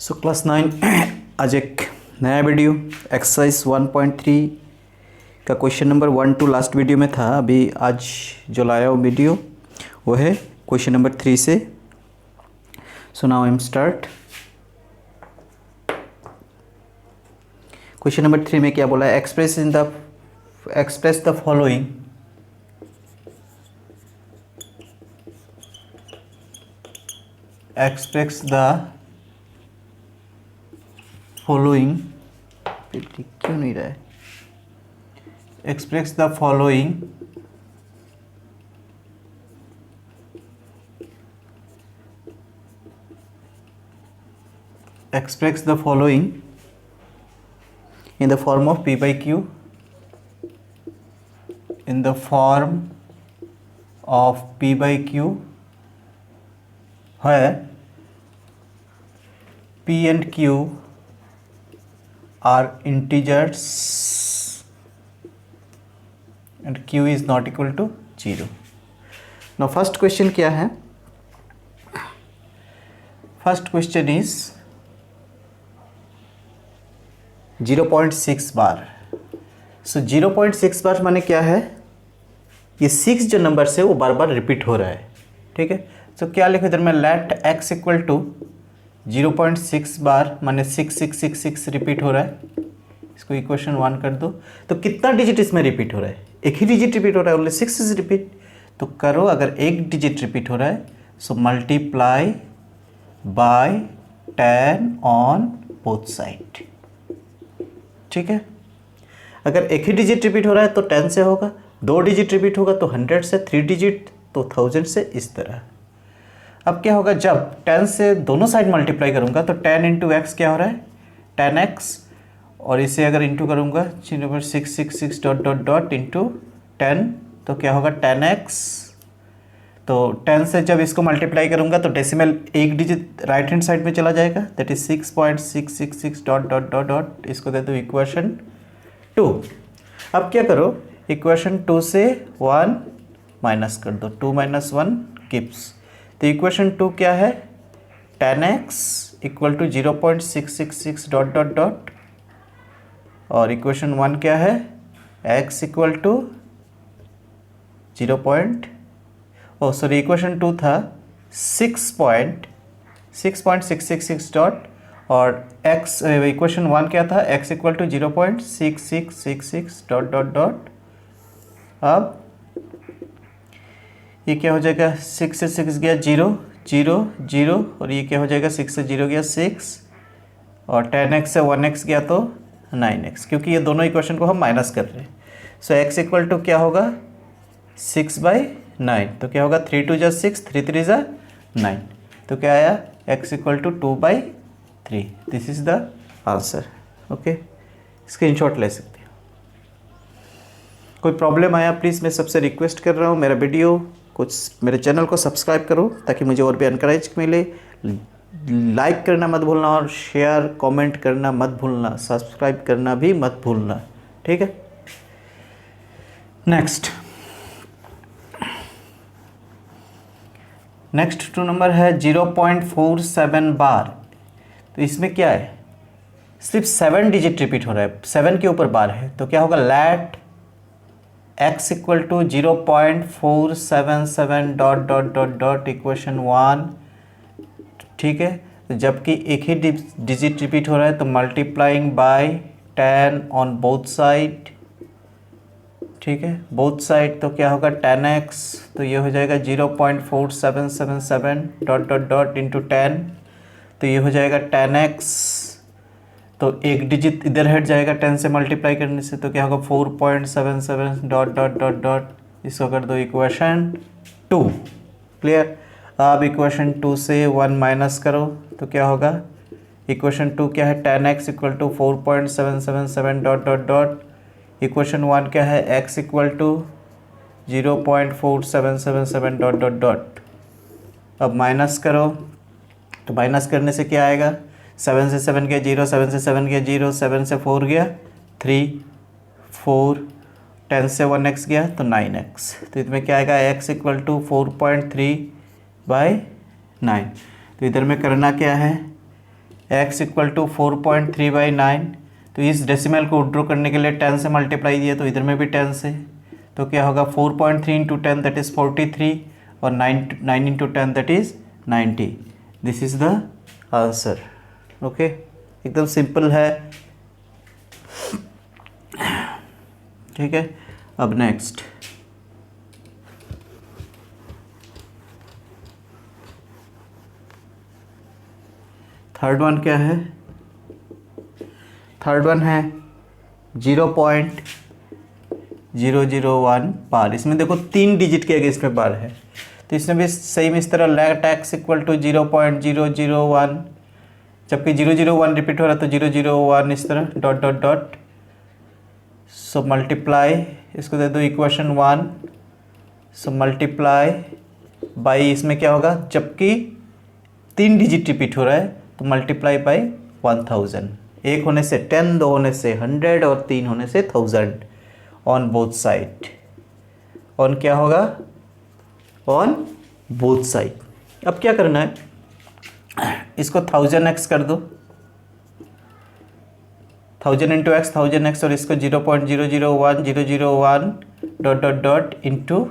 So class 9 आज एक नया वीडियो एक्सरसाइज 1.3 का question number 1 to last video में था। अभी आज जो लाया हूँ वीडियो वो है क्वेश्चन नंबर 3 से। So now I am start. Question number 3 में क्या बोला है? एक्सप्रेस द फॉलोइंग क्यों नहीं रहा है? Express the following in the form of P by Q, where P and Q are integers and Q is not equal to 0. Now first question क्या है? First question is 0.6 बार। सो 0.6 बार माने क्या है? ये 6 जो नंबर से वो बार बार रिपीट हो रहा है। ठीक है, सो क्या लिखो इधर में? लेट x इक्वल टू 0.6 बार माने 6666 रिपीट हो रहा है। इसको इक्वेशन 1 कर दो। तो कितना डिजिट इसमें रिपीट हो रहा है? एक ही डिजिट रिपीट हो रहा है, ओनली 6 इज रिपीट। तो करो, अगर एक डिजिट रिपीट हो रहा है so multiply by 10 on both side. ठीक है, अगर एक ही डिजिट रिपीट हो रहा है तो 10 से होगा, 2 डिजिट रिपीट होगा तो 100 से, 3 डिजिट तो 1000 से, इस तरह। अब क्या होगा? जब 10 से दोनों साइड मल्टीप्लाई करूंगा तो 10 इंटू एक्स क्या हो रहा है? 10x, और इसे अगर इंटू करूंगा 666 डॉट डॉट डॉट इंटू 10 तो क्या होगा? 10x। तो 10 से जब इसको मल्टीप्लाई करूंगा तो डेसिमल एक डिजिट राइट हैंड साइड में चला जाएगा, that is 6.666 dot dot dot dot. इसको दे दो इक्वेशन 2। अब क्या करो? इक्वेशन 2 से 1 माइनस कर दो, 2 - 1 गिव्स। तो इक्वेशन 2 क्या है? 10x equal to 0.666 dot dot dot, और इक्वेशन 1 क्या है? x इक्वल टू इक्वेशन 2 था 6.666 डॉट, और x इक्वेशन 1 क्या था? x equal to 0.6666 dot dot dot. अब ये क्या हो जाएगा? 6 से 6 गया 0 0 0, और ये क्या हो जाएगा? 6 से 0 गया 6, और 10x से 1x गया तो 9x, क्योंकि ये दोनों इक्वेशन को हम माइनस कर रहे हैं। सो x इक्वल टू क्या होगा? 6/9। तो क्या होगा? 3 2 = 6, 3 3 = 9। तो क्या आया? x equal to 2/3। This is the answer. Okay, screenshot ले सकते हो। कोई प्रॉब्लम आया प्लीज़ मैं सबसे रिक्वेस्ट कर रहा हूँ, मेरा वीडियो मेरे चैनल को सब्सक्राइब करो ताकि मुझे और भी एनकरेज मिले। लाइक करना मत भूलना, और शेयर कमेंट करना मत भूलना, सब्सक्राइब करना भी मत भूलना। ठीक है, नेक्स्ट 2 नंबर है 0.47 बार। तो इसमें क्या है? सिर्फ 7 डिजिट रिपीट हो रहा है, 7 के ऊपर बार है। तो क्या होगा? Let x equal to 0.477 dot dot dot dot equation 1। ठीक है, तो जबकि एक ही डिजिट रिपीट हो रहा है तो multiplying by 10 on both side. ठीक है, बोथ साइड तो क्या होगा? 10x, तो ये हो जाएगा 0.4777 डॉट डॉट डॉट इंटू 10, तो ये हो जाएगा 10x। तो एक डिजिट इधर हट जाएगा 10 से मल्टीप्लाई करने से, तो क्या होगा? 4.77 डॉट डॉट डॉट डॉट। इसको कर दो इक्वेशन 2। क्लियर? अब इक्वेशन 2 से 1 माइनस करो तो क्या होगा? इक्वेशन 2 क्या है? 10x equal to 4.777 dot dot dot. Equation 1 क्या है? x equal to 0.4777 dot dot dot. अब माइनस करो, तो माइनस करने से क्या आएगा? 7 से 7 गया 0, 7 से 7 गया 0, 7 से 4 गया 3 4, 10 से 1x गया तो 9x। तो इसमें क्या आएगा? x equal to 4.3/9। तो इधर में करना क्या है? x equal to 4.3/9। तो इस डेसिमल को ड्रॉ करने के लिए 10 से मल्टीप्लाई दिया, तो इधर में भी 10 से, तो क्या होगा 4.3 इंटू 10 दैट इज़ 43 और 9 into 10 that is 90। This is the answer. Okay, एकदम सिंपल है। ठीक है, अब नेक्स्ट थर्ड वन क्या है? थर्ड वन है 0.001 बार। इसमें देखो 3 डिजिट के अगेंस्ट में बार है, तो इसमें भी सेम इस तरह लेट एक्स इक्वल टू 0.001, जबकि 001 रिपीट हो रहा है तो 001 इस तरह dot dot dot. So multiply, इसको दे दो इक्वेशन 1। सो मल्टीप्लाई बाई, इसमें क्या होगा, जबकि 3 डिजिट रिपीट हो रहा है तो मल्टीप्लाई बाई 1000। 1 होने से 10, 2 होने से 100 और 3 होने से 1000 ऑन बोथ साइड। ऑन क्या होगा? On both side. अब क्या करना है, इसको 1000x कर दो, 1000 इंटू एक्स 1000x, और इसको 0.001001 डॉट डॉट डॉट इंटू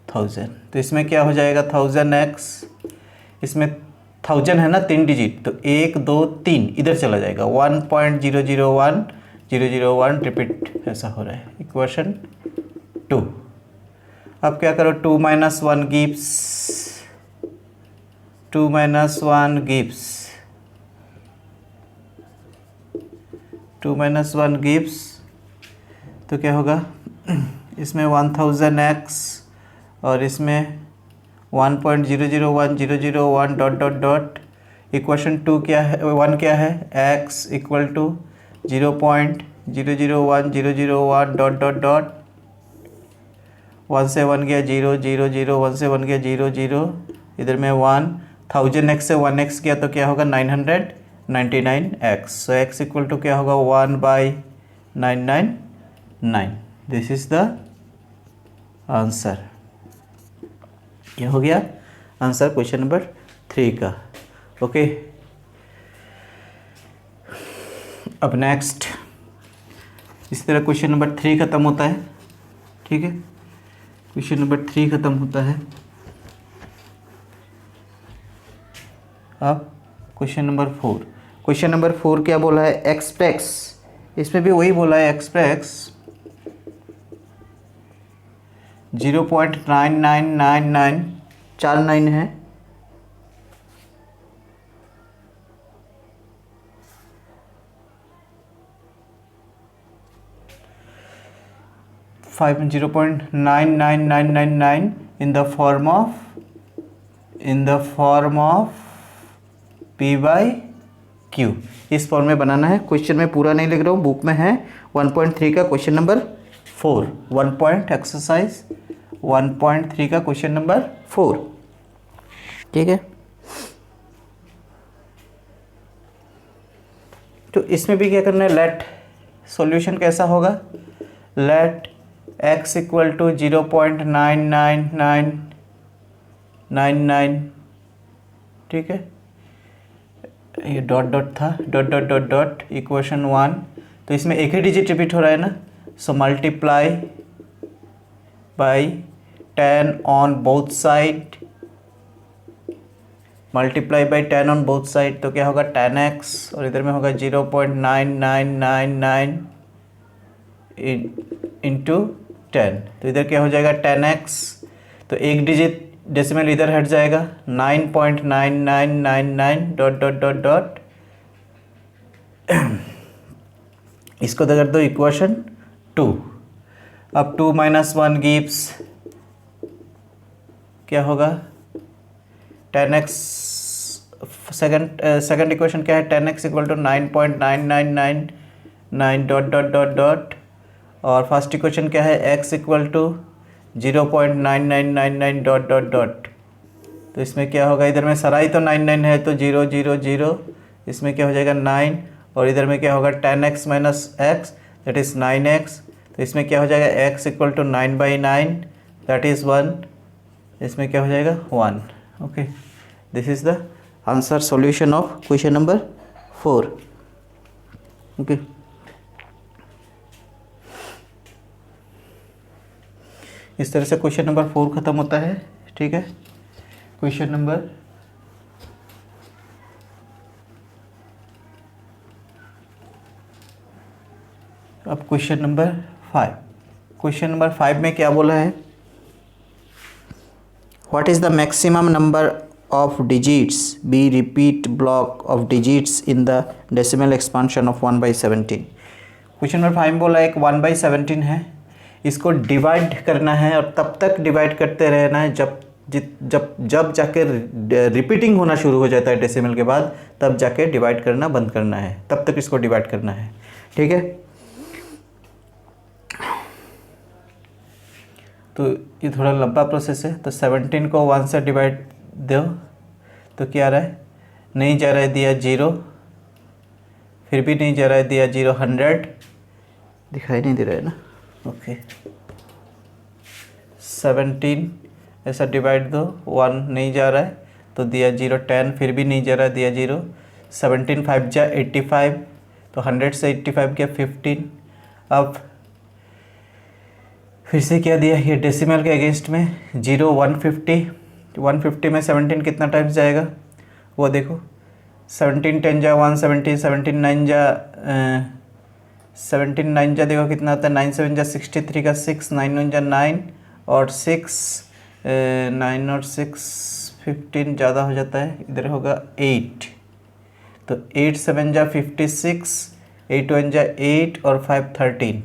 1000। तो इसमें क्या हो जाएगा 1000x, इसमें 1000 है ना 3 डिजिट, तो 1 2 3 इधर चला जाएगा, 1.001001 रिपीट ऐसा हो रहा है। इक्वेशन 2। अब क्या करो, 2 - 1 गिव्स 2 - 1 गिव्स 2 - 1 गिव्स, तो क्या होगा, इसमें 1000x और इसमें 1.001001 डॉट डॉट डॉट। इक्वेशन 2 क्या है, 1 क्या है, x equal to 0.001001 dot dot dot. 1 से 1 गया 0 0 0, 1 से 1 गया 0 0, इधर में 1, 1000x से 1x गया तो क्या होगा 999x। So x equal to क्या होगा 1/999। This is the answer. क्या हो गया आंसर क्वेश्चन नंबर 3 का। ओके, अब नेक्स्ट इस तरह क्वेश्चन नंबर 3 खत्म होता है। ठीक है, क्वेश्चन नंबर 3 खत्म होता है। अब क्वेश्चन नंबर 4। क्वेश्चन नंबर 4 क्या बोला है, एक्सप्रेस। इसमें भी वही बोला है, एक्सप्रेस 0.999949 है। Five 0.99999 in the form of p/q। इस फॉर्म में बनाना है। क्वेश्चन में पूरा नहीं लिख रहा हूँ, बुक में है 1.3 का क्वेश्चन नंबर 4, 1 एक्सरसाइज 1.3 का क्वेश्चन नंबर 4। ठीक है, तो इसमें भी क्या करना है, लेट सॉल्यूशन कैसा होगा, लेट x इक्वल टू 0.99999। ठीक है, ये डॉट डॉट था, dot dot dot dot equation 1। तो इसमें एक ही डिजिट रिपीट हो रहा है ना, so multiply by 10 on both side, multiply by 10 on both side, तो क्या होगा 10x, और इधर में होगा 0.9999 इंटू 10, तो इधर क्या हो जाएगा 10x, तो एक डिजिट डेसिमल इधर हट जाएगा 9.9999 डॉट डॉट डॉट डॉट। इसको कर दो इक्वेशन 2। अब 2 - 1 गिव्स क्या होगा 10x। सेकंड इक्वेशन क्या है, 10x equal to 9.9999 dot dot dot dot. और फर्स्ट इक्वेशन क्या है, x equal to 0.9999 dot dot dot. तो इसमें क्या होगा, इधर में सराई तो 99 है तो 0 0 0, इसमें क्या हो जाएगा 9, और इधर में क्या होगा 10x minus x that is 9x। तो इसमें क्या हो जाएगा x equal to 9/9 that is 1, इसमें क्या हो जाएगा 1। Okay, this is the answer solution of question number 4। ओके, इस तरह से क्वेश्चन नंबर 4 खत्म होता है। ठीक है, क्वेश्चन नंबर अब क्वेश्चन नंबर 5। क्वेश्चन नंबर 5 में क्या बोला है? What is the maximum number of digits be repeat block of digits in the decimal expansion of 1/17। Question number 5 बोला एक 1/17 है, इसको डिवाइड करना है और तब तक डिवाइड करते रहना है जब जब जाके रिपीटिंग होना शुरू हो जाता है डेसिमल के बाद, तब जाके डिवाइड करना बंद करना है, तब तक इसको डिवाइड करना है। ठीक है, तो ये थोड़ा लंबा प्रोसेस है। तो 17 को 1 से डिवाइड दो तो क्या आ रहा है? नहीं जा रहा है, दिया 0, फिर भी नहीं जा रहा है, दिया 0। 100 दिखाई नहीं दे रहा है ना? ओके, 17 ऐसा डिवाइड दो, 1 नहीं जा रहा है तो दिया 0। 10 फिर भी नहीं जा रहा है, दिया 0। 17 5 जा 85, तो 100 से 85 क्या 15। अब फिर से क्या दिया? ये डेसिमल के अगेंस्ट में 0 150। 150 में 17 कितना टाइम्स जाएगा वो देखो। 17 10 जा 170, 17 9 जा 17 9 जा देखो कितना आता है, 9 7 जा 63 का 6, 9 9 जा 9 और 6 9 और 6 15 ज़्यादा हो जाता है, इधर होगा 8। तो 8 7 जा 56, 8 1 जा 8 और 5 13।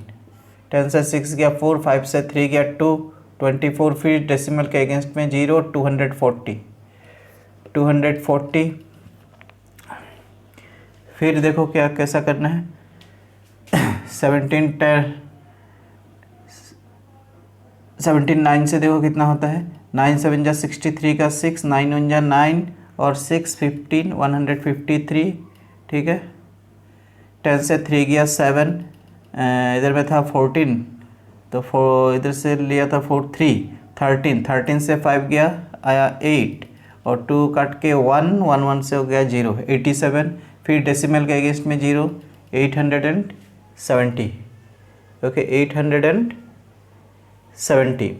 10 से 6 गया 4, 5 से 3 गया 2, 24। फिर डेसिमल के अगेंस्ट में 0, 240। फिर देखो क्या कैसा करना है। 17 9 से देखो कितना होता है, 9 7 जा 63 का 6, 9 1 जा 9 और 6 15 153। ठीक है, 10 से 3 गया 7, इधर में था 14 तो इधर से लिया था 4 3 13। 13 से 5 गया आया 8 और 2 काट के 1 1 1 से हो गया 0 87। फिर डेसिमल के अगेंस्ट में 0, 870। ओके, 870।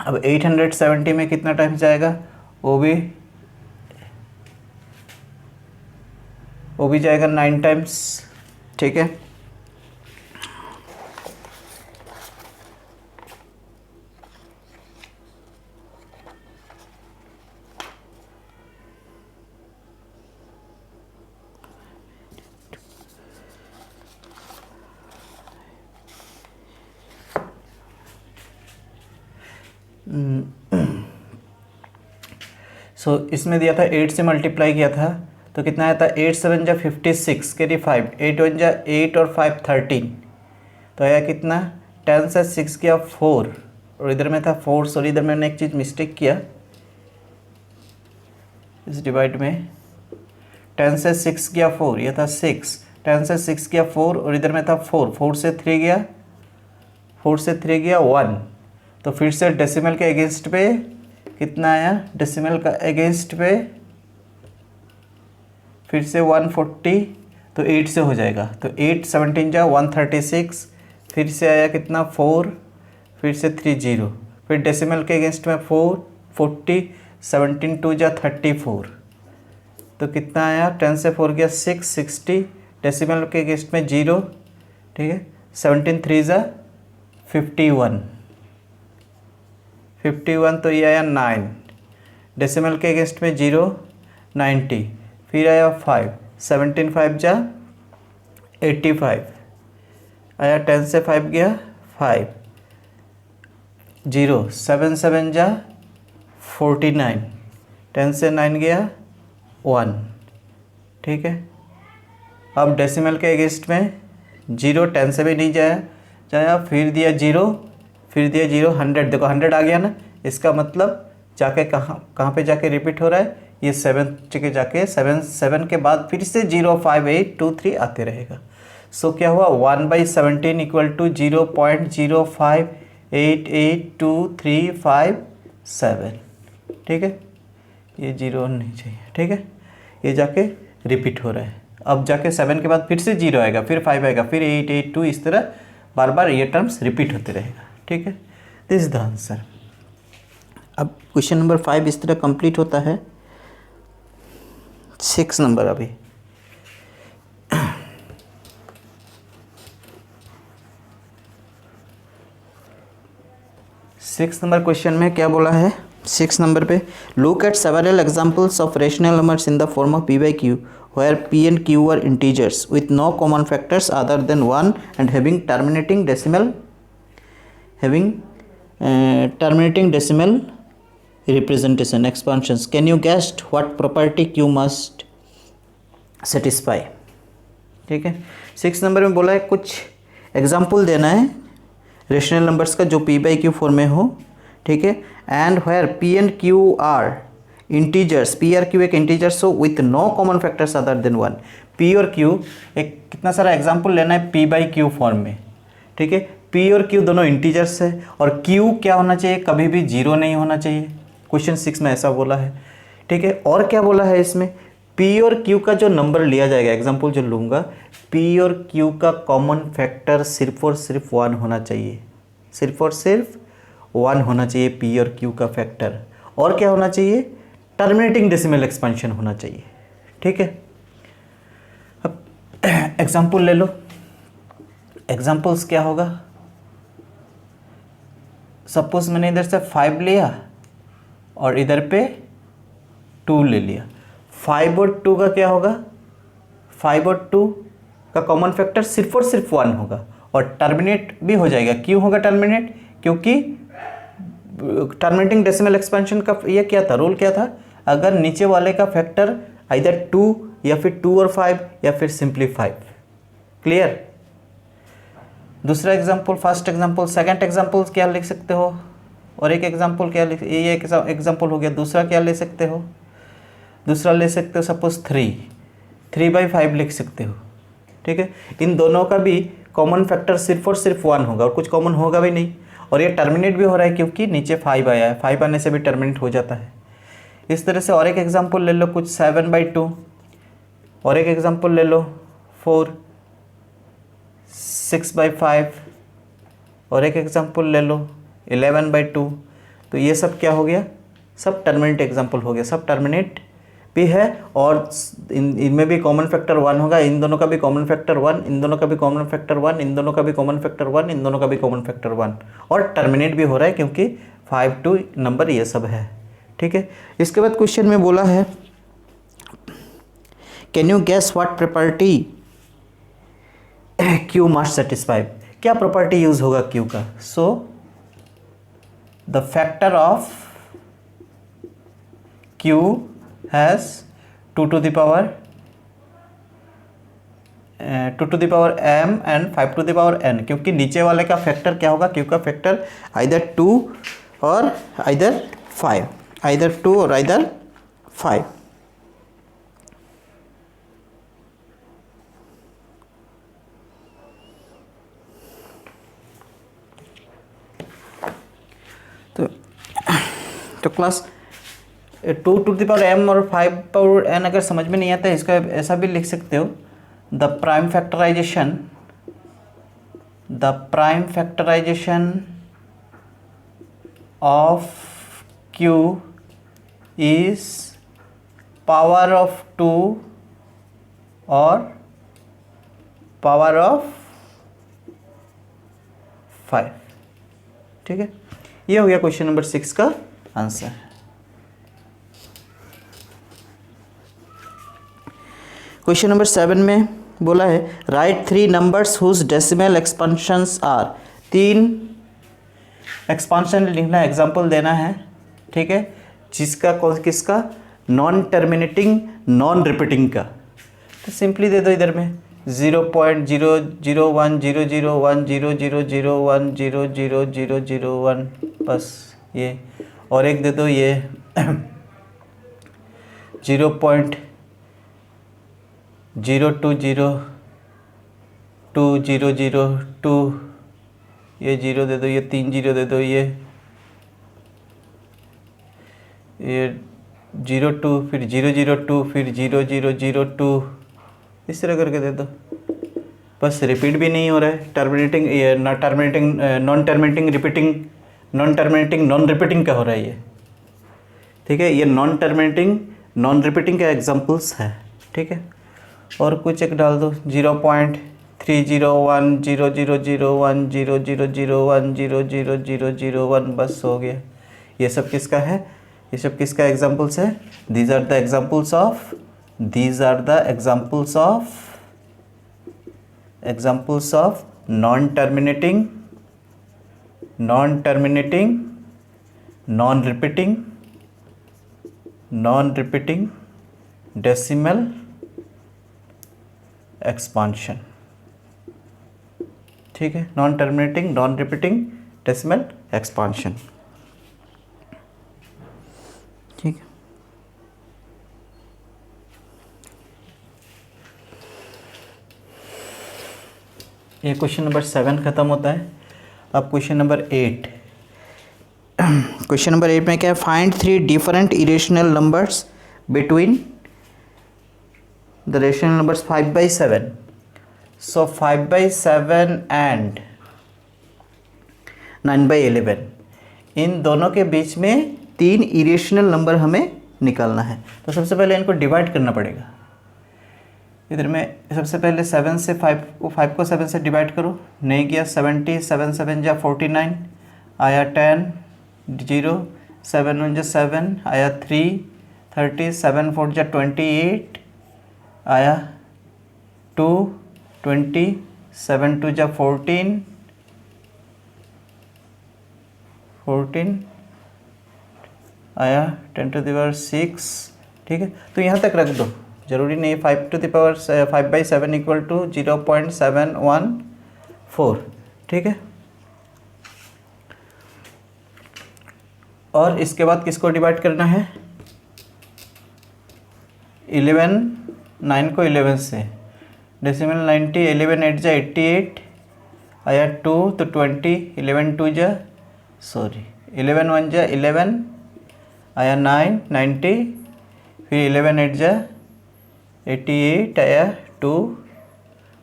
अब 870 में कितना टाइम जाएगा? वो भी जाएगा 9 टाइम्स। ठीक है, इसमें दिया था 8 से मल्टीप्लाई किया था तो कितना आया था? 8 7 जा 56 कैरी 5, 8 1 जा 8 और 5 13। तो आया कितना? 10 से 6 गया 4 और इधर में था 4। सॉरी, इधर मैंने एक चीज़ मिस्टेक किया इस डिवाइड में। 10 से 6 गया 4, यह था 6। 10 से 6 गया 4 और इधर में था 4। 4 से 3 गया 1। तो फिर से डेसिमल के अगेंस्ट पे कितना आया? डेसिमल का अगेंस्ट पे फिर से 140, तो 8 से हो जाएगा। तो 8 17 जा 136, फिर से आया कितना? 4, फिर से 3 0। फिर डेसिमल के अगेंस्ट में 4 40, 17 2 जा 34। तो कितना आया? 10 से 4 गया 6 60, डेसिमल के अगेंस्ट में 0। ठीक है, 17 3 जा 51, तो ये आया 9। डेसिमल के अगेंस्ट में 0 90। फिर आया 5, 17 5 जा 85 आया। 10 से 5 गया 5 0, 7 7 जा 49, 10 से 9 गया 1। ठीक है, अब डेसिमल के अगेंस्ट में 0, 10 से भी नहीं जाया, फिर दिया 0, 100। देखो 100 आ गया ना, इसका मतलब जाके कहाँ पे जाके रिपीट हो रहा है? ये 7 के जाके 7 के बाद फिर से 0 5 8 2 3 आते रहेगा। सो क्या हुआ? 1/17 इक्वल टू 0.0588237। ठीक है, ये 0 नहीं चाहिए। ठीक है, ये जाके रिपीट हो रहा है। अब जाके 7 के बाद फिर से 0 आएगा, फिर 5 आएगा, फिर 8 8 2, इस तरह बार बार ये टर्म्स रिपीट होते रहेगा। ठीक है, दिस इज द आंसर। अब क्वेश्चन नंबर 5 इस तरह कंप्लीट होता है। 6 नंबर अभी 6 नंबर क्वेश्चन में क्या बोला है? 6 नंबर पे look at several examples of rational numbers in the form of p by q where p and q are integers with no common factors other than 1 and having terminating decimal representation expansions. Can you guess what property q must satisfy? ठीक है, 6 number में बोला है कुछ example देना है rational numbers का जो p बाई क्यू फॉर्म में हो। ठीक है, and where p and q are integers, p और q एक इंटीजर्स हो with no common factors other than 1। p और q एक कितना सारा एग्जाम्पल लेना है p बाई क्यू फॉर्म में। ठीक है, p और q दोनों इंटीजर्स है और q क्या होना चाहिए? कभी भी 0 नहीं होना चाहिए। क्वेश्चन 6 में ऐसा बोला है। ठीक है, और क्या बोला है इसमें? p और q का जो नंबर लिया जाएगा, एग्जाम्पल जो लूँगा, p और q का कॉमन फैक्टर सिर्फ और सिर्फ 1 होना चाहिए, सिर्फ और सिर्फ 1 होना चाहिए p और q का फैक्टर। और क्या होना चाहिए? टर्मिनेटिंग डेसिमल एक्सपेंशन होना चाहिए। ठीक है, अब एग्जाम्पल ले लो। एग्जाम्पल्स क्या होगा? सपोज मैंने इधर से 5 लिया और इधर पे 2 ले लिया। 5 और 2 का क्या होगा? 5 और 2 का कॉमन फैक्टर सिर्फ और सिर्फ 1 होगा और टर्मिनेट भी हो जाएगा। क्यों होगा टर्मिनेट? क्योंकि टर्मिनेटिंग डेसिमल एक्सपेंशन का ये क्या था, रूल क्या था? अगर नीचे वाले का फैक्टर आइदर 2 या फिर 2 और 5 या फिर सिंपली 5। क्लियर? दूसरा example, first example, second example क्या लिख सकते हो? और एक एग्जाम्पल क्या लिख, ये एग्जाम्पल हो गया। दूसरा क्या ले सकते हो? दूसरा ले सकते हो सपोज 3/5 लिख सकते हो। ठीक है, इन दोनों का भी कॉमन फैक्टर सिर्फ और सिर्फ 1 होगा और कुछ कॉमन होगा भी नहीं। और ये टर्मिनेट भी हो रहा है क्योंकि नीचे 5 आया है, 5 आने से भी टर्मिनेट हो जाता है। इस तरह से और एक एग्जाम्पल ले लो कुछ 7/2, और एक एग्जाम्पल ले लो 6/5, और एक एग्जाम्पल ले लो 11/2। तो ये सब क्या हो गया? सब टर्मिनेट एग्जाम्पल हो गया, सब टर्मिनेट भी है और इनमें भी कॉमन फैक्टर 1 होगा। इन दोनों का भी कॉमन फैक्टर 1, इन दोनों का भी कॉमन फैक्टर 1, इन दोनों का भी कॉमन फैक्टर 1, इन दोनों का भी कॉमन फैक्टर 1, और टर्मिनेट भी हो रहा है क्योंकि 5 to नंबर ये सब है। ठीक है, इसके बाद क्वेश्चन में बोला है can you guess what property Q must satisfy? क्या प्रॉपर्टी यूज होगा क्यू का? So the factor of Q has 2 to the power m and 5 to the power n, क्योंकि नीचे वाले का फैक्टर क्या होगा? क्यू का फैक्टर आइदर 2 और आइदर 5, आइदर 2 और आइदर 5। तो class 2 to the power m और 5 power n अगर समझ में नहीं आता है, इसका ऐसा भी लिख सकते हो, the prime factorisation of q is power of 2 और पावर ऑफ 5। ठीक है, ये हो गया क्वेश्चन नंबर 6 का आंसर। क्वेश्चन नंबर 7 में बोला है write 3 numbers whose decimal expansions are. 3 expansion लिखना है, एग्जाम्पल देना है। ठीक है, जिसका किसका? नॉन टर्मिनेटिंग नॉन रिपीटिंग का। तो सिंपली दे दो इधर में 0.001001000100001, बस ये। और एक दे दो ये 0.02020002, ये 0 दे दो, ये 3 0 दे दो, ये 02, फिर 002, फिर 0002, इस तरह करके दे दो। बस रिपीट भी नहीं हो रहा है, terminating non terminating repeating, non terminating non repeating का हो रहा है ये, ठीक है। ये नॉन टर्मिनेटिंग नॉन रिपीटिंग का एग्जांपल्स है, ठीक है। और कुछ एक डाल दो, 0.301 0001 0001 00001, बस हो गया। ये सब किसका है, ये सब किसका एग्जांपल्स है? These are the examples of, these are the examples of non terminating non repeating decimal expansion, ठीक है। Non terminating non repeating decimal expansion, ठीक है। ये क्वेश्चन नंबर 7 खत्म होता है। अब क्वेश्चन नंबर 8, क्वेश्चन नंबर 8 में क्या है? Find 3 different irrational numbers between the rational numbers 5/7। So 5/7 and 9/11, इन दोनों के बीच में 3 इरेशनल नंबर हमें निकालना है। तो सबसे पहले इनको डिवाइड करना पड़ेगा। इधर में सबसे पहले 7 से 5 को 7 से डिवाइड करो, नहीं किया 70, 7 7 जा 49, आया 10, 0, 7 1 जा 7, आया 3, 30, 7 4 जा 28, आया 2, 20, 7 2 जा 14, आया 10 to the power 6, ठीक है। तो यहाँ तक रख दो, ज़रूरी नहीं 5 to the power 5/7 equal to 0.714, ठीक है। और इसके बाद किसको डिवाइड करना है? 11, 9 को 11 से, डेसिमल 90, 11 8 जा 88, आया 2 तो 20, 11 2 जा 11 1 जा 11, आया 9 90, फिर 11 8 जा 88, आया 2,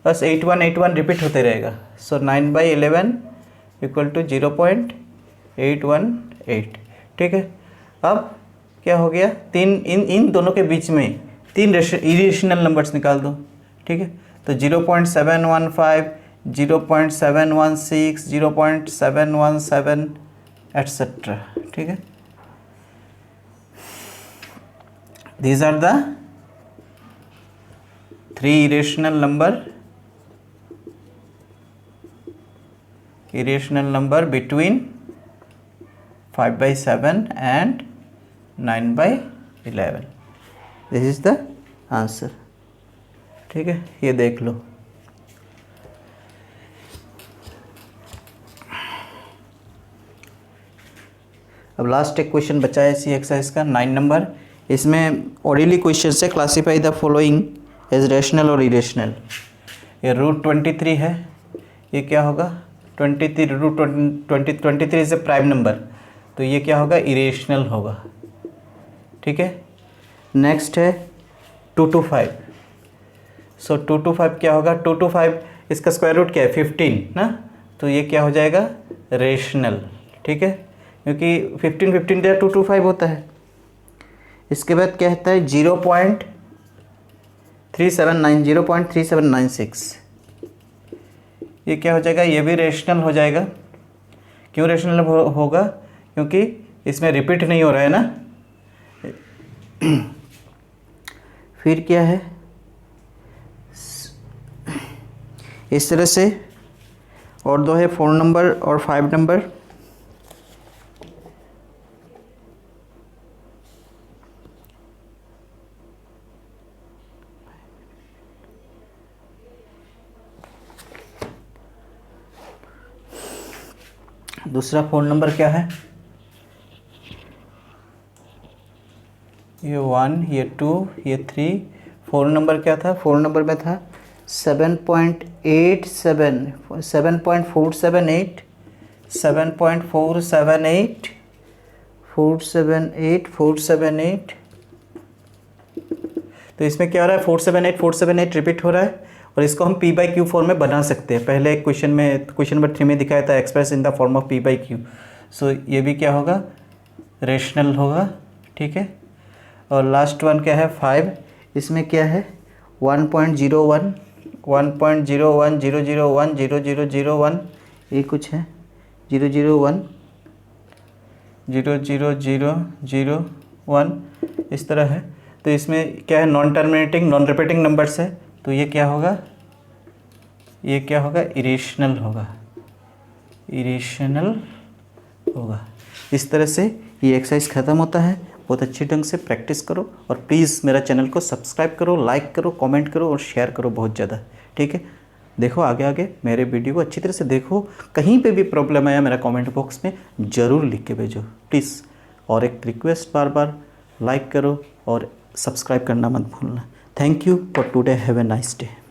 बस 81 रिपीट होते रहेगा। सो 9/11 इक्वल टू 0.818, ठीक है। अब क्या हो गया? इन दोनों के बीच में 3 इरेशनल नंबर्स निकाल दो, ठीक है। तो 0.715, 0.716, 0.717 एटसेट्रा, ठीक है। These are the 3 irrational number between 5/7 and 9/11. This is the answer, ठीक है। ये देख लो। अब लास्ट एक क्वेश्चन बचा है इसी एक्सरसाइज का, 9 नंबर। इसमें ऑर्डिनरी क्वेश्चन से classify the following as rational और इरेशनल। ये √23 है, ये क्या होगा? 23 √23 इज ए प्राइम नंबर, तो ये क्या होगा? इरेशनल होगा, ठीक है। नेक्स्ट है 225। सो 225 क्या होगा? 225 इसका स्क्वायर रूट क्या है? 15 ना, तो ये क्या हो जाएगा? रेशनल, ठीक है, क्योंकि 15 दिया 225 होता है। इसके बाद क्या कहता है? 0.3796, ये क्या हो जाएगा? ये भी रेशनल हो जाएगा। क्यों रेशनल होगा? क्योंकि इसमें रिपीट नहीं हो रहा है ना। फिर क्या है? इस तरह से और 2 है 4 नंबर और 5 नंबर। दूसरा 4 नंबर क्या है? ये 1, ये 2, ये 3। 4 नंबर क्या था? 4 नंबर में था 7.478, 478, 478, तो इसमें क्या हो रहा है, 478 रिपीट हो रहा है, और इसको हम पी बाई क्यू फॉर्म में बना सकते हैं। पहले एक क्वेश्चन नंबर 3 में दिखाया था express in the form of P by Q. So ये भी क्या होगा, रेशनल होगा, ठीक है। और लास्ट वन क्या है 5, इसमें क्या है 1.01 1.0100100001, ये कुछ है 001 00001 इस तरह है। तो इसमें क्या है, non terminating non repeating numbers है, तो ये क्या होगा, ये क्या होगा, इरेशनल होगा, इरेशनल होगा। इस तरह से ये एक्सरसाइज ख़त्म होता है। बहुत अच्छे ढंग से प्रैक्टिस करो, और प्लीज़ मेरा चैनल को सब्सक्राइब करो, लाइक करो, कमेंट करो और शेयर करो बहुत ज़्यादा, ठीक है। देखो आगे आगे मेरे वीडियो को अच्छी तरह से देखो। कहीं पे भी प्रॉब्लम आया मेरा कमेंट बॉक्स में ज़रूर लिख के भेजो प्लीज़। और एक रिक्वेस्ट, बार बार लाइक करो और सब्सक्राइब करना मत भूलना। Thank you for today, have a nice day.